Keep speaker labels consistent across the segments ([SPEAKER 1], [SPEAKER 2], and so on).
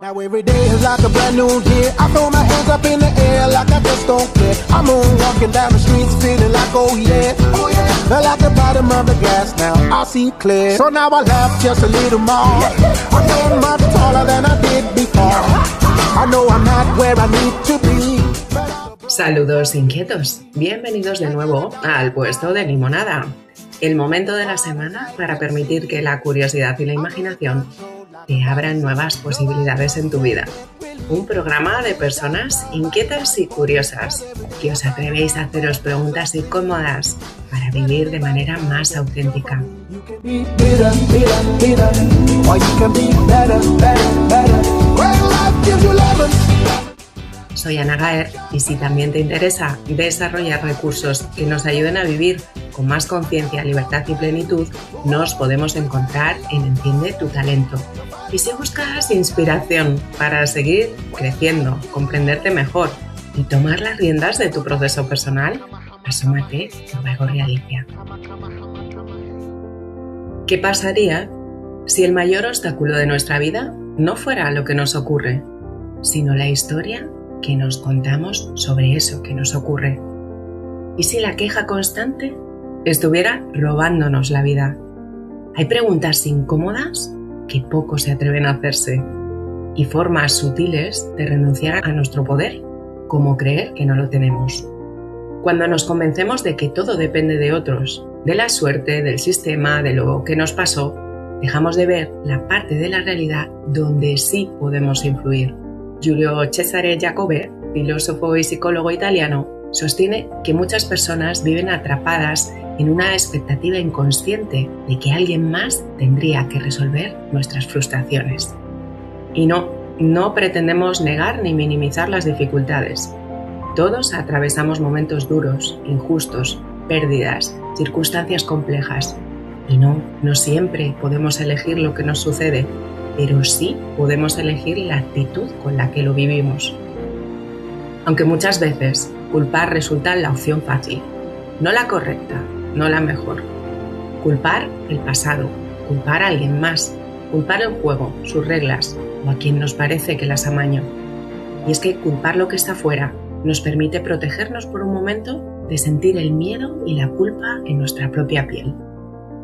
[SPEAKER 1] Now every day is like a brand new year. I throw my hands up in the air like I just don't care. I'm walking down the streets feeling like oh yeah. Fell at the bottom of the glass, now I see clear. So now I laugh just a little more. I'm getting much taller than I did before. I know I'm not where I need to be.
[SPEAKER 2] Saludos inquietos, bienvenidos de nuevo al puesto de limonada. El momento de la semana para permitir que la curiosidad y la imaginación te abran nuevas posibilidades en tu vida. Un programa de personas inquietas y curiosas que os atrevéis a haceros preguntas incómodas para vivir de manera más auténtica. Soy Ana Gaer y si también te interesa desarrollar recursos que nos ayuden a vivir con más conciencia, libertad y plenitud, nos podemos encontrar en Enciende tu Talento. Y si buscas inspiración para seguir creciendo, comprenderte mejor y tomar las riendas de tu proceso personal, asómate por Baigorri Alicia. ¿Qué pasaría si el mayor obstáculo de nuestra vida no fuera lo que nos ocurre, sino la historia que nos contamos sobre eso que nos ocurre? ¿Y si la queja constante estuviera robándonos la vida? Hay preguntas incómodas que pocos se atreven a hacerse y formas sutiles de renunciar a nuestro poder, como creer que no lo tenemos. Cuando nos convencemos de que todo depende de otros, de la suerte, del sistema, de lo que nos pasó, dejamos de ver la parte de la realidad donde sí podemos influir. Giulio Cesare Jacobè, filósofo y psicólogo italiano, sostiene que muchas personas viven atrapadas en una expectativa inconsciente de que alguien más tendría que resolver nuestras frustraciones. Y no pretendemos negar ni minimizar las dificultades. Todos atravesamos momentos duros, injustos, pérdidas, circunstancias complejas. Y no siempre podemos elegir lo que nos sucede, pero sí podemos elegir la actitud con la que lo vivimos. Aunque muchas veces culpar resulta la opción fácil, no la correcta, no la mejor. Culpar el pasado, culpar a alguien más, culpar el juego, sus reglas o a quien nos parece que las amañó. Y es que culpar lo que está fuera nos permite protegernos por un momento de sentir el miedo y la culpa en nuestra propia piel.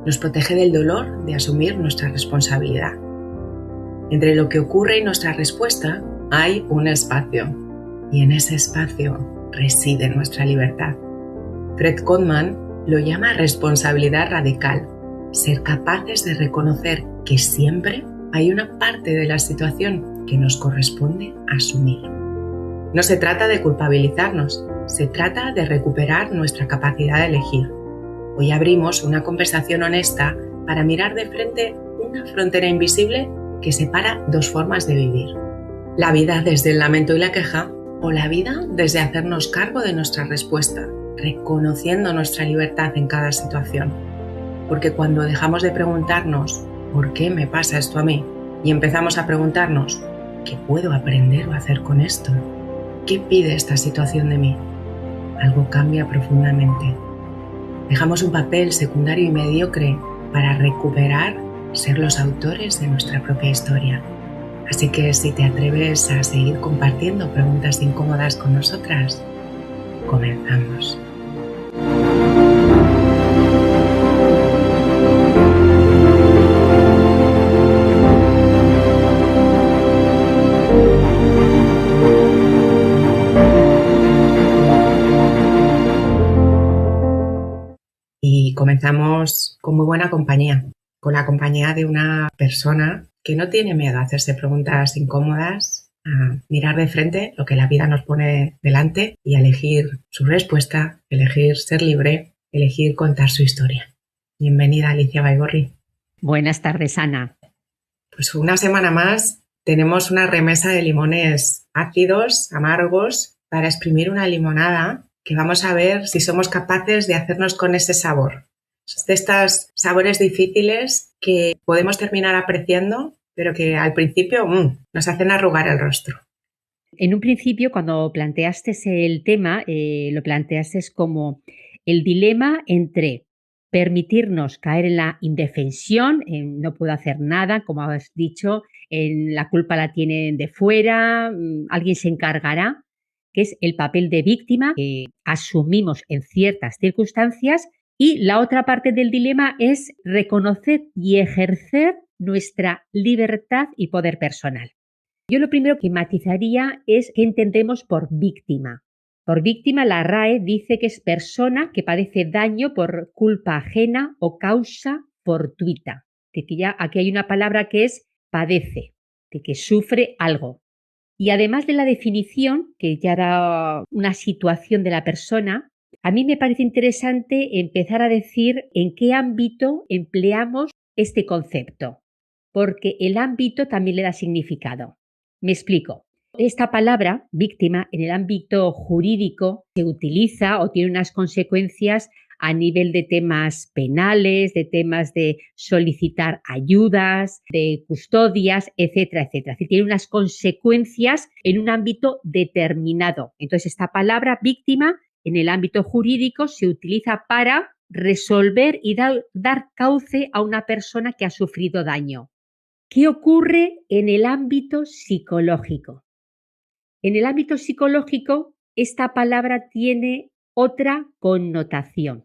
[SPEAKER 2] Nos protege del dolor de asumir nuestra responsabilidad. Entre lo que ocurre y nuestra respuesta hay un espacio, y en ese espacio reside nuestra libertad. Fred Kotman lo llama responsabilidad radical, ser capaces de reconocer que siempre hay una parte de la situación que nos corresponde asumir. No se trata de culpabilizarnos, se trata de recuperar nuestra capacidad de elegir. Hoy abrimos una conversación honesta para mirar de frente una frontera invisible que separa dos formas de vivir. La vida desde el lamento y la queja o la vida desde hacernos cargo de nuestra respuesta, reconociendo nuestra libertad en cada situación. Porque cuando dejamos de preguntarnos ¿por qué me pasa esto a mí? Y empezamos a preguntarnos ¿qué puedo aprender o hacer con esto? ¿Qué pide esta situación de mí? Algo cambia profundamente. Dejamos un papel secundario y mediocre para recuperar ser los autores de nuestra propia historia. Así que si te atreves a seguir compartiendo preguntas incómodas con nosotras, comenzamos. Y comenzamos con muy buena compañía, con la compañía de una persona que no tiene miedo a hacerse preguntas incómodas, a mirar de frente lo que la vida nos pone delante y a elegir su respuesta, elegir ser libre, elegir contar su historia. Bienvenida, Alicia Baigorri.
[SPEAKER 3] Buenas tardes, Ana.
[SPEAKER 2] Pues una semana más tenemos una remesa de limones ácidos, amargos, para exprimir una limonada que vamos a ver si somos capaces de hacernos con ese sabor. De estos sabores difíciles que podemos terminar apreciando, pero que al principio nos hacen arrugar el rostro.
[SPEAKER 3] En un principio, cuando planteaste el tema, lo planteaste como el dilema entre permitirnos caer en la indefensión, en no puedo hacer nada, como has dicho, en la culpa la tienen de fuera, alguien se encargará, que es el papel de víctima que asumimos en ciertas circunstancias. Y la otra parte del dilema es reconocer y ejercer nuestra libertad y poder personal. Yo lo primero que matizaría es qué entendemos por víctima. Por víctima, la RAE dice que es persona que padece daño por culpa ajena o causa fortuita. De que ya aquí hay una palabra que es padece, de que sufre algo. Y además de la definición, que ya da una situación de la persona, a mí me parece interesante empezar a decir en qué ámbito empleamos este concepto, porque el ámbito también le da significado. Me explico. Esta palabra, víctima, en el ámbito jurídico se utiliza o tiene unas consecuencias a nivel de temas penales, de temas de solicitar ayudas, de custodias, etcétera, etcétera. Es decir, tiene unas consecuencias en un ámbito determinado. Entonces, esta palabra víctima en el ámbito jurídico se utiliza para resolver y dar cauce a una persona que ha sufrido daño. ¿Qué ocurre en el ámbito psicológico? En el ámbito psicológico, esta palabra tiene otra connotación.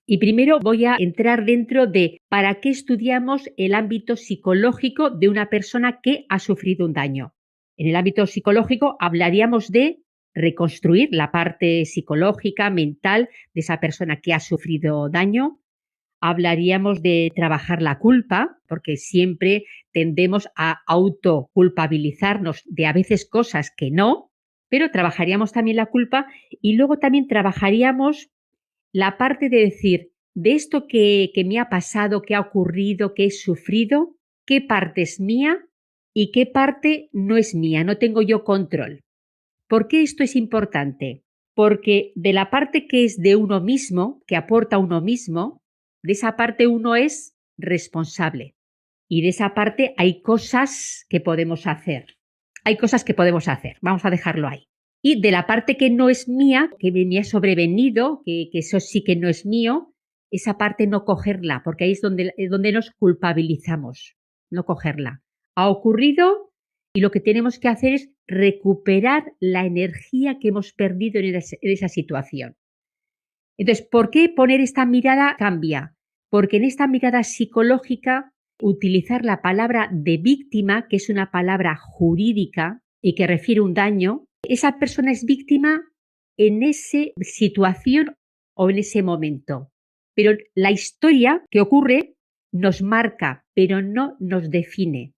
[SPEAKER 3] Y primero voy a entrar dentro de para qué estudiamos el ámbito psicológico de una persona que ha sufrido un daño. En el ámbito psicológico hablaríamos de reconstruir la parte psicológica, mental de esa persona que ha sufrido daño. Hablaríamos de trabajar la culpa, porque siempre tendemos a autoculpabilizarnos de a veces cosas que no, pero trabajaríamos también la culpa y luego también trabajaríamos la parte de decir, de esto que me ha pasado, que ha ocurrido, que he sufrido, qué parte es mía y qué parte no es mía, no tengo yo control. ¿Por qué esto es importante? Porque de la parte que es de uno mismo, que aporta uno mismo, de esa parte uno es responsable y de esa parte hay cosas que podemos hacer. Hay cosas que podemos hacer, vamos a dejarlo ahí. Y de la parte que no es mía, que me ha sobrevenido, que eso sí que no es mío, esa parte no cogerla, porque ahí es donde nos culpabilizamos, no cogerla. Ha ocurrido y lo que tenemos que hacer es recuperar la energía que hemos perdido en esa situación. Entonces, ¿por qué poner esta mirada cambia? Porque en esta mirada psicológica, utilizar la palabra de víctima, que es una palabra jurídica y que refiere un daño, esa persona es víctima en esa situación o en ese momento. Pero la historia que ocurre nos marca, pero no nos define.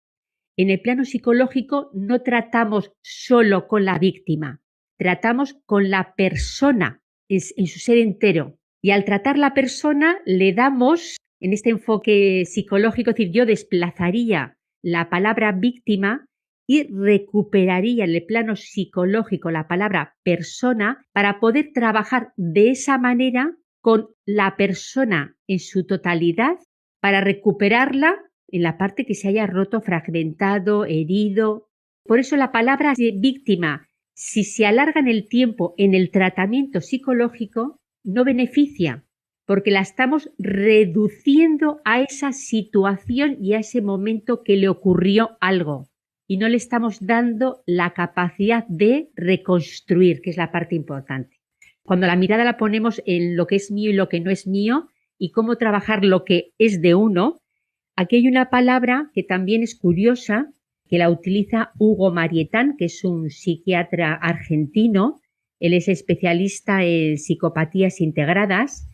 [SPEAKER 3] En el plano psicológico no tratamos solo con la víctima, tratamos con la persona en su ser entero. Y al tratar la persona le damos, en este enfoque psicológico, es decir, yo desplazaría la palabra víctima y recuperaría en el plano psicológico la palabra persona para poder trabajar de esa manera con la persona en su totalidad para recuperarla en la parte que se haya roto, fragmentado, herido. Por eso la palabra de víctima, si se alarga en el tiempo en el tratamiento psicológico, no beneficia, porque la estamos reduciendo a esa situación y a ese momento que le ocurrió algo. Y no le estamos dando la capacidad de reconstruir, que es la parte importante. Cuando la mirada la ponemos en lo que es mío y lo que no es mío y cómo trabajar lo que es de uno, aquí hay una palabra que también es curiosa, que la utiliza Hugo Marietán, que es un psiquiatra argentino. Él es especialista en psicopatías integradas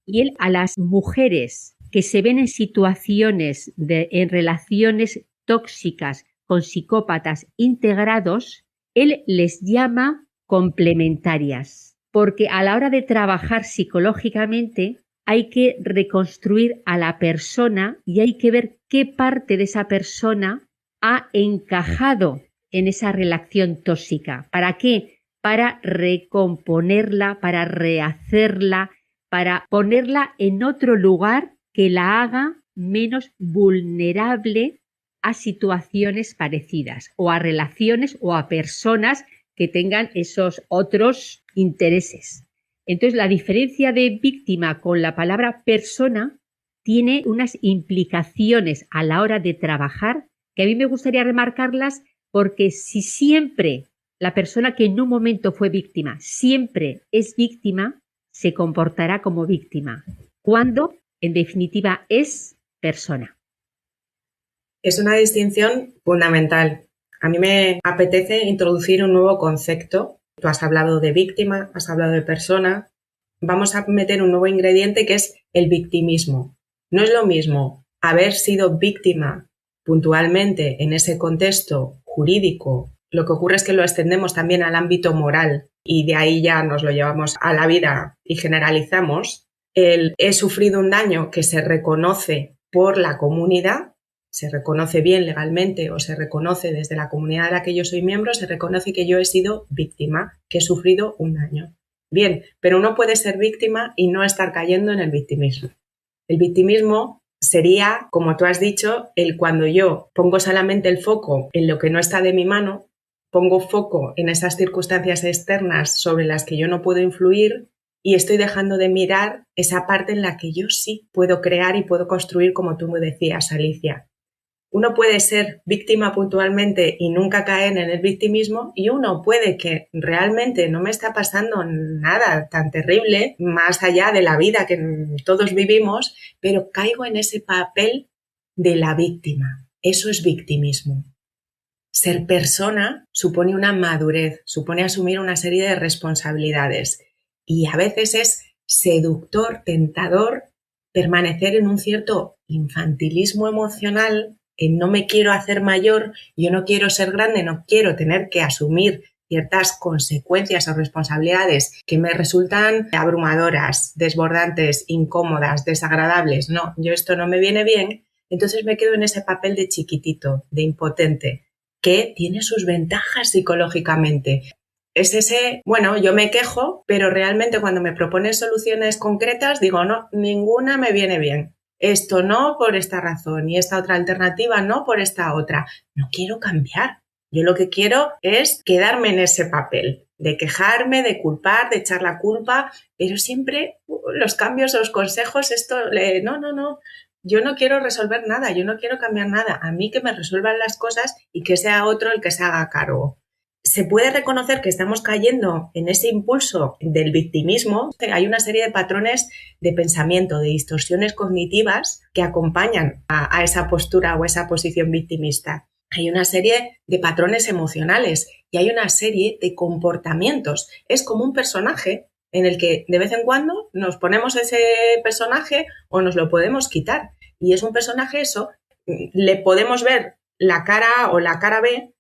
[SPEAKER 3] y él a las mujeres que se ven en situaciones en relaciones tóxicas con psicópatas integrados, él les llama complementarias, porque a la hora de trabajar psicológicamente hay que reconstruir a la persona y hay que ver qué parte de esa persona ha encajado en esa relación tóxica. ¿Para qué? Para recomponerla, para rehacerla, para ponerla en otro lugar que la haga menos vulnerable a situaciones parecidas o a relaciones o a personas que tengan esos otros intereses. Entonces, la diferencia de víctima con la palabra persona tiene unas implicaciones a la hora de trabajar que a mí me gustaría remarcarlas, porque si siempre la persona que en un momento fue víctima siempre es víctima, se comportará como víctima, cuando en definitiva es persona.
[SPEAKER 2] Es una distinción fundamental. A mí me apetece introducir un nuevo concepto. Tú has hablado de víctima, has hablado de persona. Vamos a meter un nuevo ingrediente que es el victimismo. No es lo mismo haber sido víctima puntualmente en ese contexto jurídico. Lo que ocurre es que lo extendemos también al ámbito moral y de ahí ya nos lo llevamos a la vida y generalizamos. He sufrido un daño que se reconoce por la comunidad, se reconoce bien legalmente o se reconoce desde la comunidad de la que yo soy miembro, se reconoce que yo he sido víctima, que he sufrido un daño. Bien, pero uno puede ser víctima y no estar cayendo en el victimismo. El victimismo sería, como tú has dicho, cuando yo pongo solamente el foco en lo que no está de mi mano, pongo foco en esas circunstancias externas sobre las que yo no puedo influir y estoy dejando de mirar esa parte en la que yo sí puedo crear y puedo construir, como tú me decías, Alicia. Uno puede ser víctima puntualmente y nunca caer en el victimismo, y uno puede que realmente no me está pasando nada tan terrible más allá de la vida que todos vivimos, pero caigo en ese papel de la víctima. Eso es victimismo. Ser persona supone una madurez, supone asumir una serie de responsabilidades y a veces es seductor, tentador, permanecer en un cierto infantilismo emocional, en no me quiero hacer mayor, yo no quiero ser grande, no quiero tener que asumir ciertas consecuencias o responsabilidades que me resultan abrumadoras, desbordantes, incómodas, desagradables. No, yo esto no me viene bien, entonces me quedo en ese papel de chiquitito, de impotente, que tiene sus ventajas psicológicamente. Es ese, bueno, yo me quejo, pero realmente cuando me propones soluciones concretas digo, no, ninguna me viene bien. Esto no por esta razón y esta otra alternativa no por esta otra. No quiero cambiar. Yo lo que quiero es quedarme en ese papel, de quejarme, de culpar, de echar la culpa, pero siempre los cambios o los consejos, no. Yo no quiero resolver nada, yo no quiero cambiar nada. A mí que me resuelvan las cosas y que sea otro el que se haga cargo. Se puede reconocer que estamos cayendo en ese impulso del victimismo. Hay una serie de patrones de pensamiento, de distorsiones cognitivas que acompañan a esa postura o esa posición victimista. Hay una serie de patrones emocionales y hay una serie de comportamientos. Es como un personaje en el que de vez en cuando nos ponemos ese personaje o nos lo podemos quitar. Y es un personaje eso, le podemos ver la cara A o la cara B,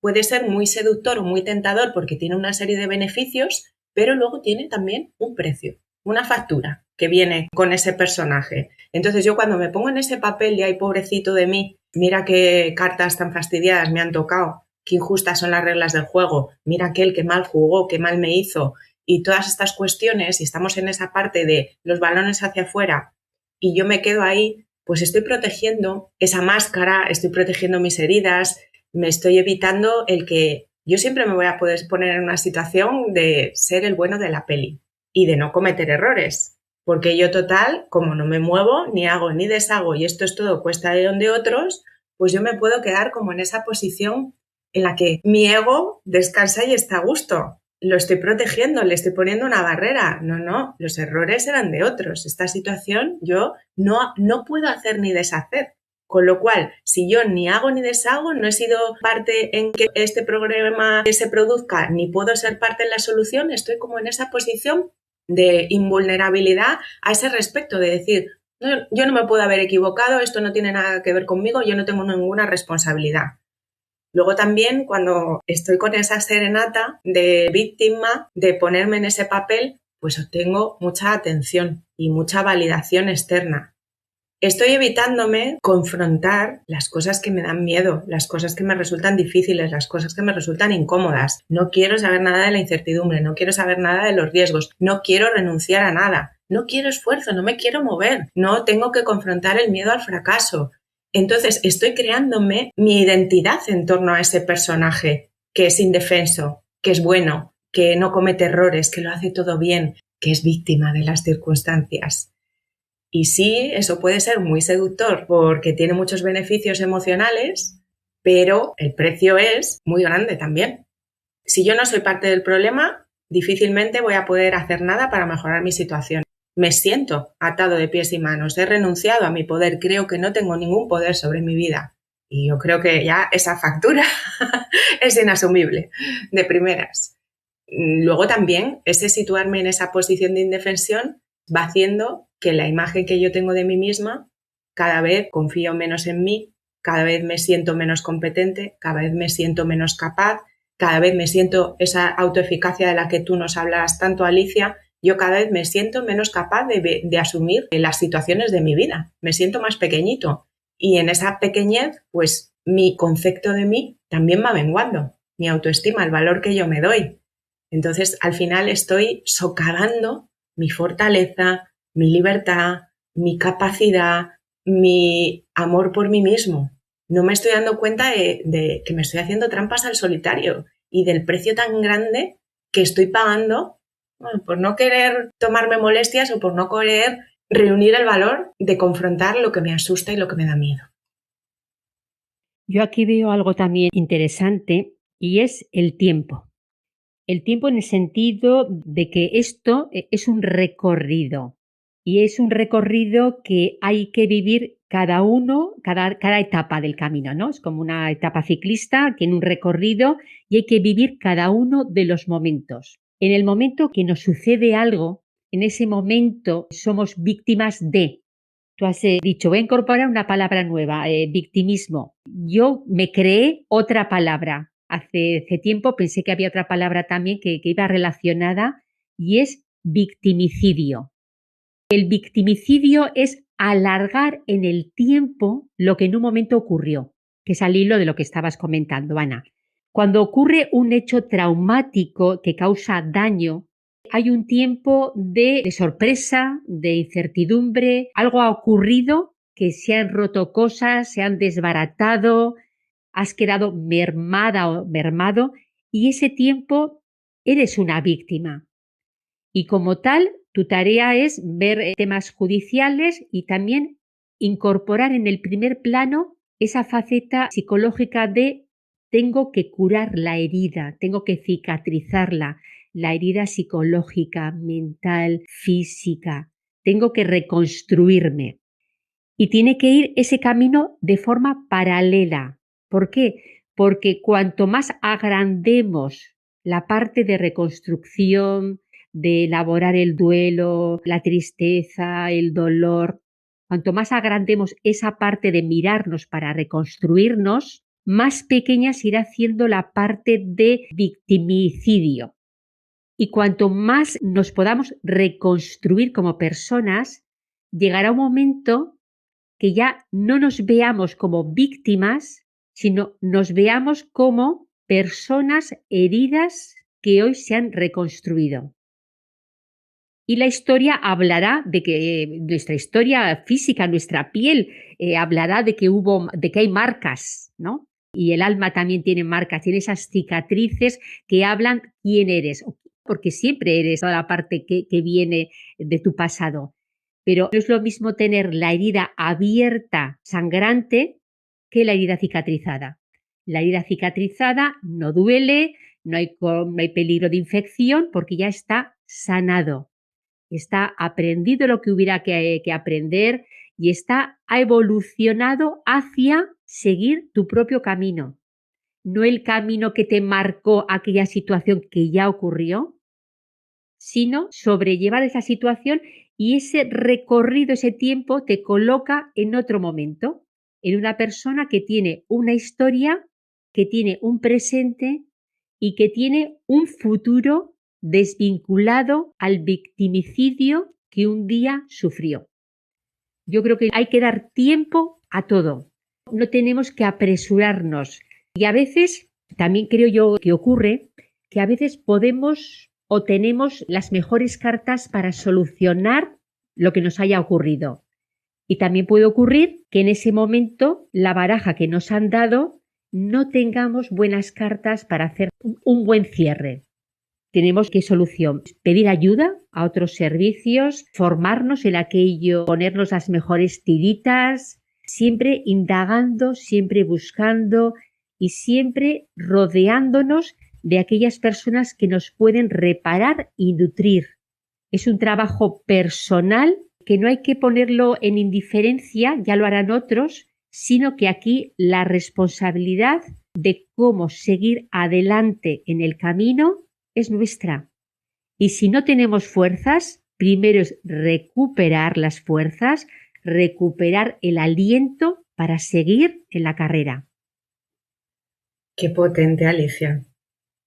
[SPEAKER 2] puede ser muy seductor o muy tentador porque tiene una serie de beneficios, pero luego tiene también un precio, una factura que viene con ese personaje. Entonces yo cuando me pongo en ese papel de ay, pobrecito de mí, mira qué cartas tan fastidiadas me han tocado, qué injustas son las reglas del juego, mira aquel que mal jugó, qué mal me hizo, y todas estas cuestiones, y estamos en esa parte de los balones hacia afuera y yo me quedo ahí, pues estoy protegiendo esa máscara, estoy protegiendo mis heridas, me estoy evitando el que yo siempre me voy a poder poner en una situación de ser el bueno de la peli y de no cometer errores. Porque yo total, como no me muevo, ni hago ni deshago y esto es todo cuesta de donde otros, pues yo me puedo quedar como en esa posición en la que mi ego descansa y está a gusto. Lo estoy protegiendo, le estoy poniendo una barrera. No, los errores eran de otros. Esta situación yo no puedo hacer ni deshacer. Con lo cual, si yo ni hago ni deshago, no he sido parte en que este problema se produzca, ni puedo ser parte en la solución, estoy como en esa posición de invulnerabilidad a ese respecto, de decir, no, yo no me puedo haber equivocado, esto no tiene nada que ver conmigo, yo no tengo ninguna responsabilidad. Luego también cuando estoy con esa serenata de víctima, de ponerme en ese papel, pues obtengo mucha atención y mucha validación externa. Estoy evitándome confrontar las cosas que me dan miedo, las cosas que me resultan difíciles, las cosas que me resultan incómodas. No quiero saber nada de la incertidumbre, no quiero saber nada de los riesgos, no quiero renunciar a nada, no quiero esfuerzo, no me quiero mover, no tengo que confrontar el miedo al fracaso. Entonces estoy creándome mi identidad en torno a ese personaje que es indefenso, que es bueno, que no comete errores, que lo hace todo bien, que es víctima de las circunstancias. Y sí, eso puede ser muy seductor porque tiene muchos beneficios emocionales, pero el precio es muy grande también. Si yo no soy parte del problema, difícilmente voy a poder hacer nada para mejorar mi situación. Me siento atado de pies y manos, he renunciado a mi poder, creo que no tengo ningún poder sobre mi vida. Y yo creo que ya esa factura es inasumible de primeras. Luego también ese situarme en esa posición de indefensión va haciendo que la imagen que yo tengo de mí misma, cada vez confío menos en mí, cada vez me siento menos competente, cada vez me siento menos capaz, cada vez me siento esa autoeficacia de la que tú nos hablas tanto, Alicia, yo cada vez me siento menos capaz de asumir las situaciones de mi vida, me siento más pequeñito y en esa pequeñez pues mi concepto de mí también va menguando, mi autoestima, el valor que yo me doy. Entonces al final estoy socavando mi fortaleza, mi libertad, mi capacidad, mi amor por mí mismo. No me estoy dando cuenta de que me estoy haciendo trampas al solitario y del precio tan grande que estoy pagando por no querer tomarme molestias o por no querer reunir el valor de confrontar lo que me asusta y lo que me da miedo.
[SPEAKER 3] Yo aquí veo algo también interesante y es el tiempo. El tiempo en el sentido de que esto es un recorrido y es un recorrido que hay que vivir cada uno, cada etapa del camino, ¿no? Es como una etapa ciclista, tiene un recorrido y hay que vivir cada uno de los momentos. En el momento que nos sucede algo, en ese momento somos víctimas de. Tú has dicho, voy a incorporar una palabra nueva, victimismo. Yo me creé otra palabra. Hace tiempo pensé que había otra palabra también que iba relacionada y es victimicidio. El victimicidio es alargar en el tiempo lo que en un momento ocurrió, que es al hilo de lo que estabas comentando, Ana. Cuando ocurre un hecho traumático que causa daño, hay un tiempo de sorpresa, de incertidumbre, algo ha ocurrido, que se han roto cosas, se han desbaratado, has quedado mermada o mermado y ese tiempo eres una víctima. Y como tal, tu tarea es ver temas judiciales y también incorporar en el primer plano esa faceta psicológica de tengo que curar la herida, tengo que cicatrizarla, la herida psicológica, mental, física, tengo que reconstruirme. Y tiene que ir ese camino de forma paralela. ¿Por qué? Porque cuanto más agrandemos la parte de reconstrucción, de elaborar el duelo, la tristeza, el dolor, cuanto más agrandemos esa parte de mirarnos para reconstruirnos, más pequeña se irá haciendo la parte de victimicidio. Y cuanto más nos podamos reconstruir como personas, llegará un momento que ya no nos veamos como víctimas, sino nos veamos como personas heridas que hoy se han reconstruido. Y la historia hablará de que nuestra historia física, nuestra piel, hablará de que hay marcas, ¿no? Y el alma también tiene marcas, tiene esas cicatrices que hablan quién eres, porque siempre eres toda la parte que viene de tu pasado. Pero no es lo mismo tener la herida abierta, sangrante, que la herida cicatrizada. La herida cicatrizada no duele, no hay peligro de infección porque ya está sanado. Está aprendido lo que hubiera que aprender y ha evolucionado hacia seguir tu propio camino. No el camino que te marcó aquella situación que ya ocurrió, sino sobrellevar esa situación y ese recorrido, ese tiempo te coloca en otro momento, en una persona que tiene una historia, que tiene un presente y que tiene un futuro desvinculado al victimicidio que un día sufrió. Yo creo que hay que dar tiempo a todo. No tenemos que apresurarnos. Y a veces, también creo yo que ocurre, que a veces podemos o tenemos las mejores cartas para solucionar lo que nos haya ocurrido. Y también puede ocurrir que en ese momento la baraja que nos han dado no tengamos buenas cartas para hacer un buen cierre. tenemos qué solución. Pedir ayuda a otros servicios, formarnos en aquello, ponernos las mejores tiritas, siempre indagando, siempre buscando y siempre rodeándonos de aquellas personas que nos pueden reparar y nutrir. Es un trabajo personal que no hay que ponerlo en indiferencia, ya lo harán otros, sino que aquí la responsabilidad de cómo seguir adelante en el camino es nuestra. Y si no tenemos fuerzas, primero es recuperar las fuerzas, recuperar el aliento para seguir en la carrera.
[SPEAKER 2] Qué potente, Alicia.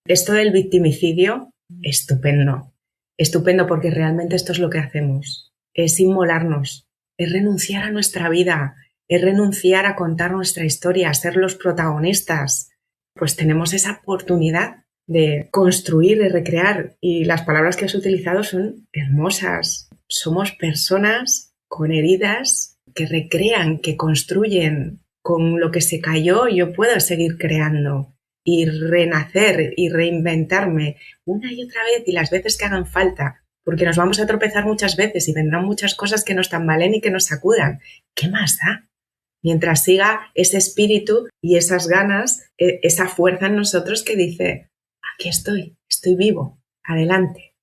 [SPEAKER 2] Esto del victimicidio, estupendo. Estupendo porque realmente esto es lo que hacemos. Es inmolarnos, es renunciar a nuestra vida, es renunciar a contar nuestra historia, a ser los protagonistas. Pues tenemos esa oportunidad de construir, de recrear. Y las palabras que has utilizado son hermosas. Somos personas con heridas que recrean, que construyen. Con lo que se cayó yo puedo seguir creando y renacer y reinventarme una y otra vez y las veces que hagan falta, porque nos vamos a tropezar muchas veces y vendrán muchas cosas que nos tambalen y que nos sacudan. ¿Qué más da? Mientras siga ese espíritu y esas ganas, esa fuerza en nosotros que dice, aquí estoy vivo, adelante.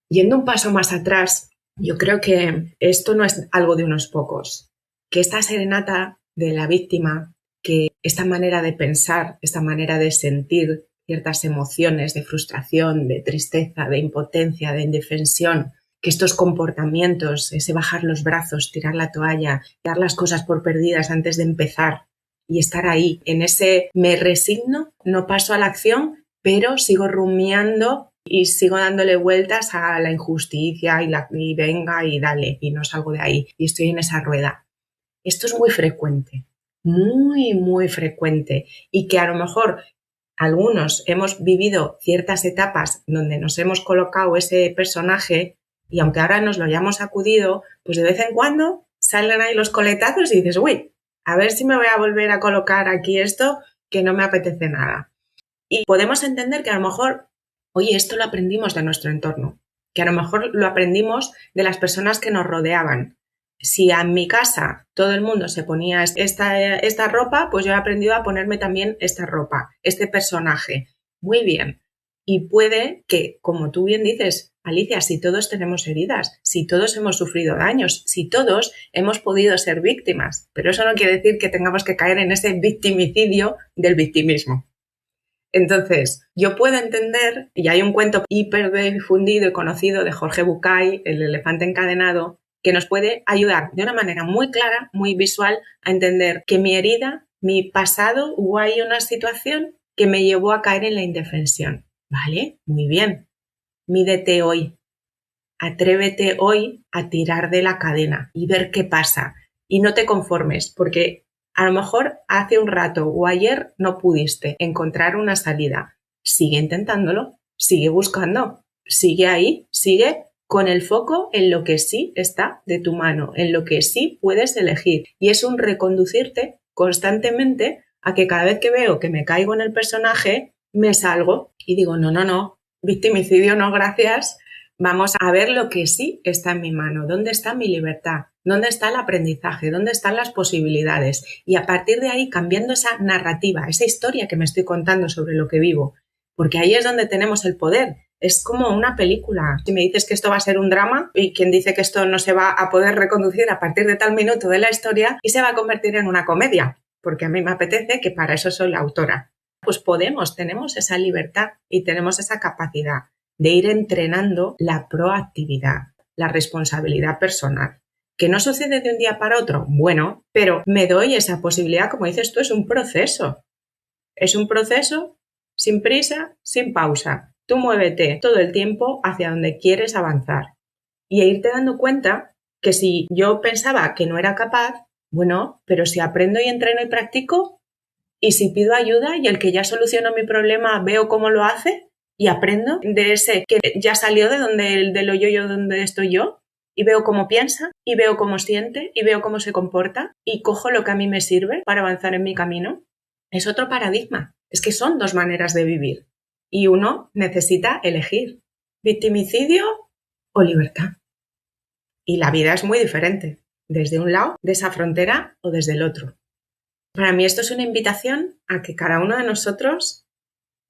[SPEAKER 2] Yendo un paso más atrás, yo creo que esto no es algo de unos pocos, que esta serenata de la víctima, que esta manera de pensar, esta manera de sentir ciertas emociones de frustración, de tristeza, de impotencia, de indefensión, que estos comportamientos, ese bajar los brazos, tirar la toalla, dar las cosas por perdidas antes de empezar y estar ahí, en ese me resigno, no paso a la acción, pero sigo rumiando y sigo dándole vueltas a la injusticia y venga y dale, y no salgo de ahí y estoy en esa rueda. Esto es muy frecuente, muy, muy frecuente y que a lo mejor algunos hemos vivido ciertas etapas donde nos hemos colocado ese personaje y aunque ahora nos lo hayamos acudido, pues de vez en cuando salen ahí los coletazos y dices, uy, a ver si me voy a volver a colocar aquí esto que no me apetece nada. Y podemos entender que a lo mejor, oye, esto lo aprendimos de nuestro entorno, que a lo mejor lo aprendimos de las personas que nos rodeaban. Si en mi casa todo el mundo se ponía esta ropa, pues yo he aprendido a ponerme también esta ropa, este personaje. Muy bien. Y puede que, como tú bien dices, Alicia, si todos tenemos heridas, si todos hemos sufrido daños, si todos hemos podido ser víctimas, pero eso no quiere decir que tengamos que caer en ese victimicidio del victimismo. Entonces, yo puedo entender, y hay un cuento hiper difundido y conocido de Jorge Bucay, El elefante encadenado, que nos puede ayudar de una manera muy clara, muy visual, a entender que mi herida, mi pasado, hubo ahí una situación que me llevó a caer en la indefensión. ¿Vale? Muy bien. Mídete hoy. Atrévete hoy a tirar de la cadena y ver qué pasa. Y no te conformes, porque a lo mejor hace un rato o ayer no pudiste encontrar una salida. Sigue intentándolo, sigue buscando, sigue ahí, sigue con el foco en lo que sí está de tu mano, en lo que sí puedes elegir. Y es un reconducirte constantemente a que cada vez que veo que me caigo en el personaje, me salgo y digo, no, victimicidio no, gracias. Vamos a ver lo que sí está en mi mano, dónde está mi libertad, dónde está el aprendizaje, dónde están las posibilidades. Y a partir de ahí, cambiando esa narrativa, esa historia que me estoy contando sobre lo que vivo, porque ahí es donde tenemos el poder. Es como una película. Si me dices que esto va a ser un drama y quien dice que esto no se va a poder reconducir a partir de tal minuto de la historia y se va a convertir en una comedia, porque a mí me apetece que para eso soy la autora. Pues tenemos esa libertad y tenemos esa capacidad de ir entrenando la proactividad, la responsabilidad personal. ¿Que no sucede de un día para otro? Bueno, pero me doy esa posibilidad, como dices tú, es un proceso. Es un proceso sin prisa, sin pausa. Tú muévete todo el tiempo hacia donde quieres avanzar y irte dando cuenta que si yo pensaba que no era capaz, bueno, pero si aprendo y entreno y practico y si pido ayuda y el que ya solucionó mi problema veo cómo lo hace y aprendo de ese que ya salió de lo yo donde estoy yo y veo cómo piensa y veo cómo siente y veo cómo se comporta y cojo lo que a mí me sirve para avanzar en mi camino. Es otro paradigma. Es que son dos maneras de vivir. Y uno necesita elegir. victimicidio o libertad. Y la vida es muy diferente, desde un lado de esa frontera o desde el otro. Para mí esto es una invitación a que cada uno de nosotros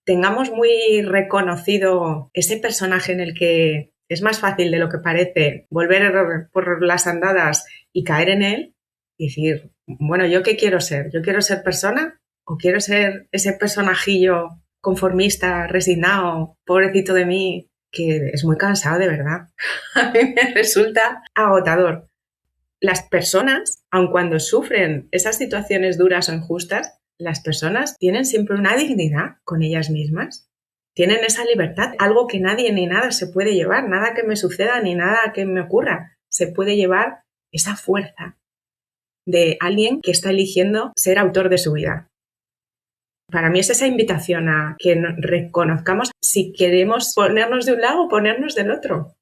[SPEAKER 2] tengamos muy reconocido ese personaje en el que es más fácil de lo que parece volver por las andadas y caer en él y decir, bueno, ¿yo qué quiero ser? ¿Yo quiero ser persona o quiero ser ese personajillo conformista, resignado, pobrecito de mí, que es muy cansado de verdad? A mí me resulta agotador. Las personas, aun cuando sufren esas situaciones duras o injustas, las personas tienen siempre una dignidad con ellas mismas. Tienen esa libertad, algo que nadie ni nada se puede llevar, nada que me suceda ni nada que me ocurra. Se puede llevar esa fuerza de alguien que está eligiendo ser autor de su vida. Para mí es esa invitación a que reconozcamos si queremos ponernos de un lado o ponernos del otro.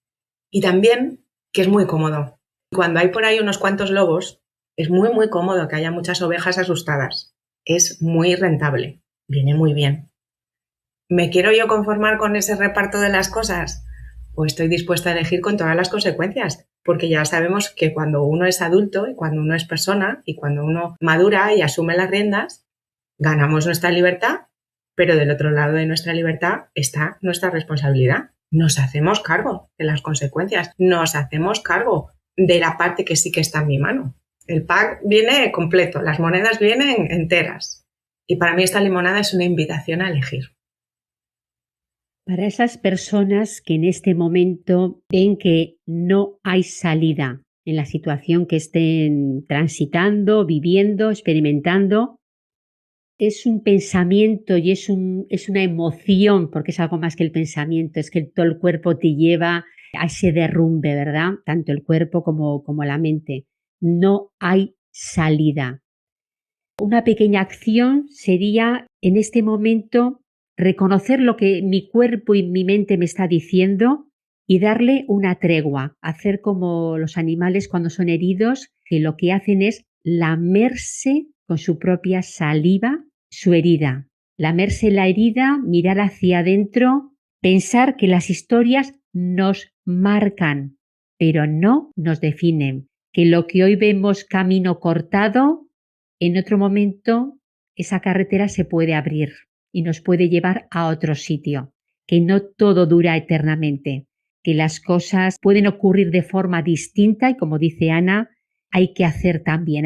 [SPEAKER 2] Y también que es muy cómodo. Cuando hay por ahí unos cuantos lobos, es muy, muy cómodo que haya muchas ovejas asustadas. Es muy rentable, viene muy bien. ¿Me quiero yo conformar con ese reparto de las cosas? O estoy dispuesta a elegir con todas las consecuencias, porque ya sabemos que cuando uno es adulto y cuando uno es persona y cuando uno madura y asume las riendas, ganamos nuestra libertad, pero del otro lado de nuestra libertad está nuestra responsabilidad. Nos hacemos cargo de las consecuencias, nos hacemos cargo de la parte que sí que está en mi mano. El pack viene completo, las monedas vienen enteras. Y para mí esta limonada es una invitación a elegir.
[SPEAKER 3] Para esas personas que en este momento ven que no hay salida en la situación que estén transitando, viviendo, experimentando, es un pensamiento y es una emoción, porque es algo más que el pensamiento, es que todo el cuerpo te lleva a ese derrumbe, ¿verdad? Tanto el cuerpo como la mente. No hay salida. Una pequeña acción sería en este momento reconocer lo que mi cuerpo y mi mente me está diciendo y darle una tregua, hacer como los animales cuando son heridos, que lo que hacen es lamerse con su propia saliva su herida, lamerse la herida, mirar hacia adentro, pensar que las historias nos marcan, pero no nos definen, que lo que hoy vemos camino cortado, en otro momento esa carretera se puede abrir y nos puede llevar a otro sitio, que no todo dura eternamente, que las cosas pueden ocurrir de forma distinta y como dice Ana, hay que hacer también,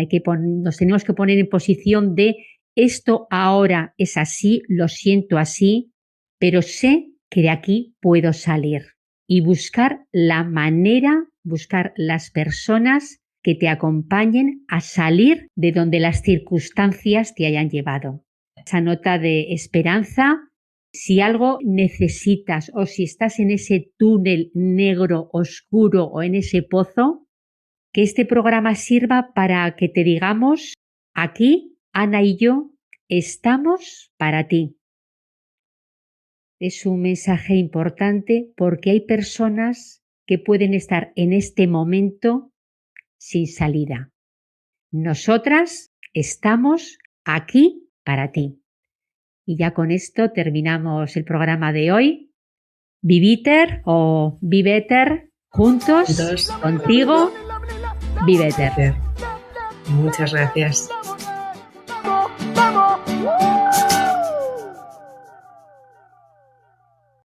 [SPEAKER 3] nos tenemos que poner en posición de esto ahora es así, lo siento así, pero sé que de aquí puedo salir y buscar la manera, buscar las personas que te acompañen a salir de donde las circunstancias te hayan llevado. Esa nota de esperanza, si algo necesitas o si estás en ese túnel negro, oscuro o en ese pozo, que este programa sirva para que te digamos, aquí, Ana y yo, estamos para ti. Es un mensaje importante porque hay personas que pueden estar en este momento sin salida. Nosotras estamos aquí para ti. Y ya con esto terminamos el programa de hoy. Viviter o Viveter, juntos, contigo, Viveter.
[SPEAKER 2] Muchas gracias.